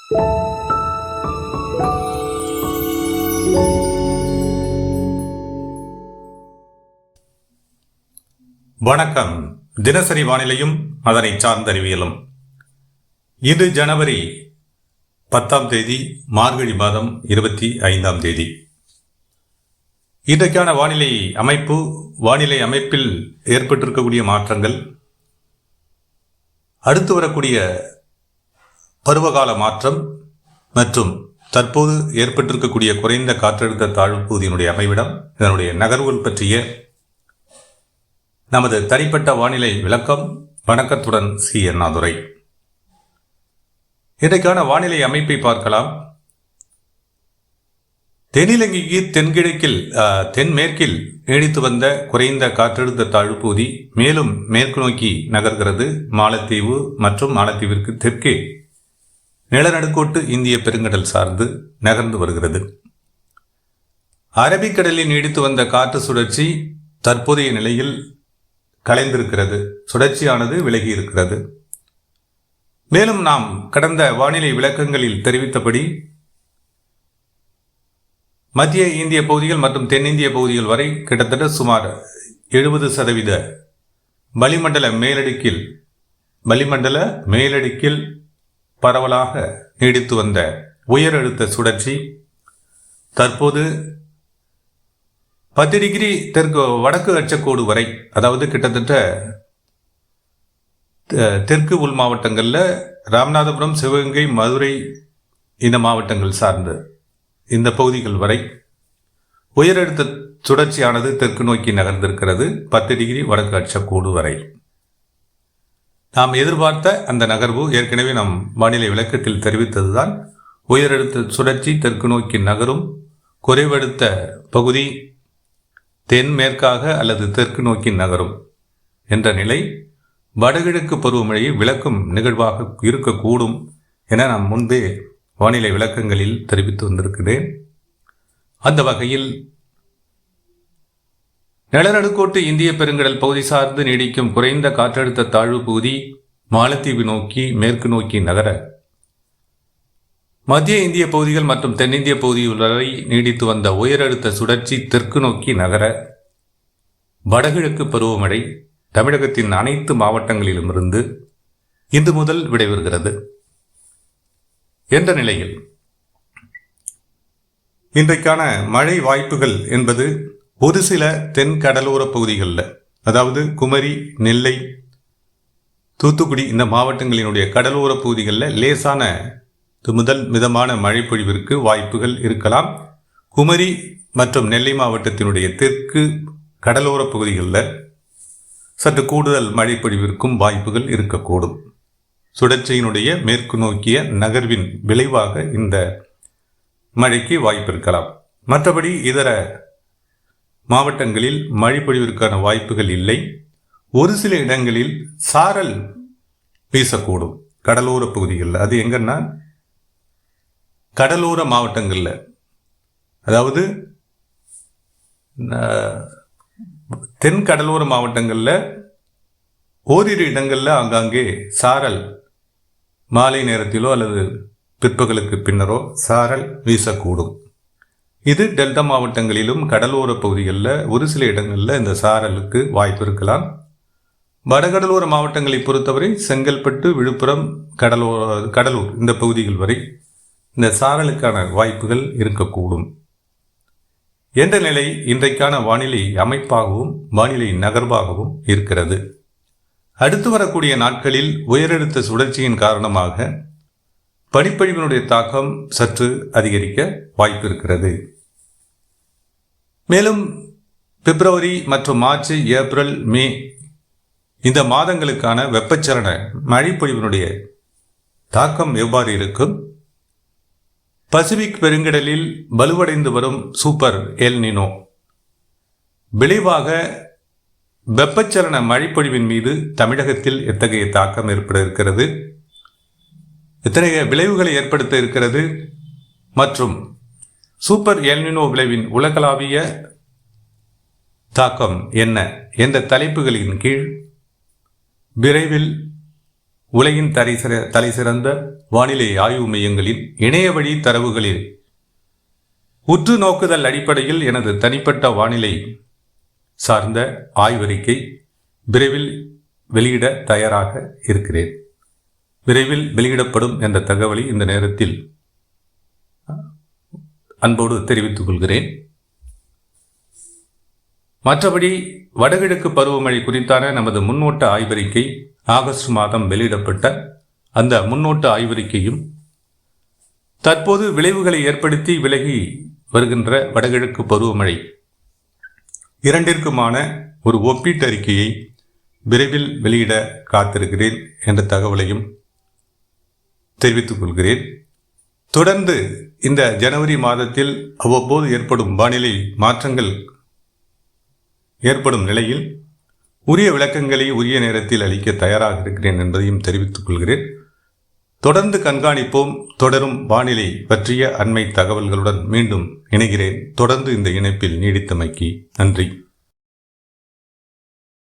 வணக்கம். தினசரி வானிலையும் அதனை சார்ந்த அறிவியலும். இது ஜனவரி 10 மார்கழி மாதம் 25. இன்றைக்கான வானிலை அமைப்பு, வானிலை அமைப்பில் ஏற்பட்டிருக்கக்கூடிய மாற்றங்கள், அடுத்து வரக்கூடிய பருவகால மாற்றம் மற்றும் தற்போது ஏற்பட்டிருக்கக்கூடிய குறைந்த காற்றழுத்த தாழ்வு பகுதியினுடைய அமைவிடம், இதனுடைய நகர்வுகள் பற்றிய நமது தனிப்பட்ட வானிலை விளக்கம். வணக்கத்துடன் சி அண்ணாதுரை. இன்றைக்கான வானிலை அமைப்பை பார்க்கலாம். தென்னிலங்கைக்கு தென்கிழக்கில் தென்மேற்கில் நீடித்து வந்த குறைந்த காற்றழுத்த தாழ்வு பகுதி மேலும் மேற்கு நோக்கி நகர்கிறது. மாலத்தீவு மற்றும் மாலத்தீவிற்கு தெற்கே நிலநடுக்கோட்டு இந்திய பெருங்கடல் சார்ந்து நகர்ந்து வருகிறது. அரபிக்கடலில் நீடித்து வந்த காற்று சுழற்சி தற்போதைய நிலையில் கலைந்திருக்கிறது. சுழற்சியானது விலகி இருக்கிறது. மேலும் நாம் கடந்த வானிலை விளக்கங்களில் தெரிவித்தபடி மத்திய இந்திய பகுதிகள் மற்றும் தென்னிந்திய பகுதிகள் வரை கிட்டத்தட்ட சுமார் 70% வளிமண்டல மேலடுக்கில் பரவலாக நீடித்து வந்த உயர் அழுத்த சுழற்சி தற்போது 10 டிகிரி தெற்கு வடக்கு அச்சக்கோடு வரை, அதாவது கிட்டத்தட்ட தெற்கு உள் மாவட்டங்களில் ராமநாதபுரம், சிவகங்கை, மதுரை இந்த மாவட்டங்கள் சார்ந்த இந்த பகுதிகள் வரை உயரழுத்த சுழற்சியானது தெற்கு நோக்கி நகர்ந்திருக்கிறது. 10 டிகிரி வடக்கு அச்சக்கோடு வரை நாம் எதிர்பார்த்த அந்த நகர்வு ஏற்கனவே நாம் வானிலை விளக்கத்தில் தெரிவித்ததுதான். உயரழுத்த சுழற்சி தெற்கு நோக்கி நகரும். குறைவழுத்த பகுதி தென்மேற்காக அல்லது தெற்கு நோக்கி நகரும் என்ற நிலை வடகிழக்கு பருவமழையை விளக்கும் நிகழ்வாக இருக்கக்கூடும் என நாம் முன்பே வானிலை விளக்கங்களில் தெரிவித்து வந்திருக்கிறேன். அந்த வகையில் நிலநடுக்கோட்டு இந்திய பெருங்கடல் பகுதி சார்ந்து நீடிக்கும் குறைந்த காற்றழுத்த தாழ்வு பகுதி மாலத்தீவு நோக்கி மேற்கு நோக்கி நகர, மத்திய இந்திய பகுதிகள் மற்றும் தென்னிந்திய பகுதிகள் வரை நீடித்து வந்த உயரழுத்த சுழற்சி தெற்கு நோக்கி நகர, வடகிழக்கு பருவமழை தமிழகத்தின் அனைத்து மாவட்டங்களிலும் இருந்து இன்று முதல் விடைபெறுகிறது என்ற நிலையில் இன்றைக்கான மழை வாய்ப்புகள் என்பது ஒரு சில தென் கடலோர பகுதிகளில், அதாவது குமரி, நெல்லை, தூத்துக்குடி இந்த மாவட்டங்களினுடைய கடலோர பகுதிகளில் லேசான முதல் மிதமான மழை பொழிவிற்கு வாய்ப்புகள் இருக்கலாம். குமரி மற்றும் நெல்லை மாவட்டத்தினுடைய தெற்கு கடலோர பகுதிகளில் சற்று கூடுதல் மழை பொழிவிற்கும் வாய்ப்புகள் இருக்கக்கூடும். சுழற்சியினுடைய மேற்கு நோக்கிய நகர்வின் விளைவாக இந்த மழைக்கு வாய்ப்பு இருக்கலாம். மற்றபடி இதர மாவட்டங்களில் மழை பொழிவிற்கான வாய்ப்புகள் இல்லை. ஒரு சில இடங்களில் சாரல் வீசக்கூடும் கடலோர பகுதிகளில். அது எங்கன்னா கடலோர மாவட்டங்களில், அதாவது தென் கடலோர மாவட்டங்களில் ஓரிரு இடங்களில் ஆங்காங்கே சாரல் மாலை நேரத்திலோ அல்லது பிற்பகலுக்கு பின்னரோ சாரல் வீசக்கூடும். இது டெல்டா மாவட்டங்களிலும் கடலோர பகுதிகளில் ஒரு சில இடங்களில் இந்த சாரலுக்கு வாய்ப்பு இருக்கலாம். வடகடலோர மாவட்டங்களை பொறுத்தவரை செங்கல்பட்டு, விழுப்புரம், கடலூர் இந்த பகுதிகள் வரை இந்த சாரலுக்கான வாய்ப்புகள் இருக்கக்கூடும் என்ற நிலை இன்றைக்கான வானிலை அமைப்பாகவும் வானிலை நகர்வாகவும் இருக்கிறது. அடுத்து வரக்கூடிய நாட்களில் உயரழுத்த சுழற்சியின் காரணமாக பனிப்பொழிவினுடைய தாக்கம் சற்று அதிகரிக்க வாய்ப்பு இருக்கிறது. மேலும் பிப்ரவரி மற்றும் மார்ச், ஏப்ரல், மே இந்த மாதங்களுக்கான வெப்பச்சலன மழைப்பொழிவினுடைய தாக்கம் எவ்வாறு இருக்கும்? பசிபிக் பெருங்கடலில் வலுவடைந்து வரும் சூப்பர் எல் நினோ விளைவாக வெப்பச்சலன மழைப்பொழிவின் மீது தமிழகத்தில் எத்தகைய தாக்கம் ஏற்பட இருக்கிறது, எத்தகைய விளைவுகளை ஏற்படுத்த இருக்கிறது மற்றும் சூப்பர் எல் நினோ விளைவின் உலகளாவிய தாக்கம் என்ன என்ற தலைப்புகளின் கீழ் விரைவில் உலகின் தலைசிறந்த வானிலை ஆய்வு மையங்களின் இணைய வழி தரவுகளில் உற்று நோக்குதல் அடிப்படையில் எனது தனிப்பட்ட வானிலை சார்ந்த ஆய்வறிக்கை விரைவில் வெளியிட தயாராக இருக்கிறேன். விரைவில் வெளியிடப்படும் என்ற தகவலை இந்த நேரத்தில் அன்போடு தெரிவித்துக் கொள்கிறேன். மற்றபடி வடகிழக்கு பருவமழை குறித்தான நமது முன்னோட்ட ஆய்வறிக்கை ஆகஸ்ட் மாதம் வெளியிடப்பட்ட அந்த முன்னோட்ட ஆய்வறிக்கையும் தற்போது விளைவுகளை ஏற்படுத்தி விலகி வருகின்ற வடகிழக்கு பருவமழை இரண்டிற்குமான ஒரு ஒப்பீட்டு அறிக்கையை விரைவில் வெளியிட காத்திருக்கிறேன் என்ற தகவலையும் தெரிவித்துக் கொள்கிறேன். தொடர்ந்து இந்த ஜனவரி மாதத்தில் அவ்வப்போது ஏற்படும் வானிலை மாற்றங்கள் ஏற்படும் நிலையில் உரிய விளக்கங்களை உரிய நேரத்தில் அளிக்க தயாராக இருக்கிறேன் என்பதையும் தெரிவித்துக் கொள்கிறேன். தொடர்ந்து கண்காணிப்போம். தொடரும் வானிலை பற்றிய அண்மை தகவல்களுடன் மீண்டும் இணைகிறேன். தொடர்ந்து இந்த இணைப்பில் நீடித்தமைக்கு நன்றி.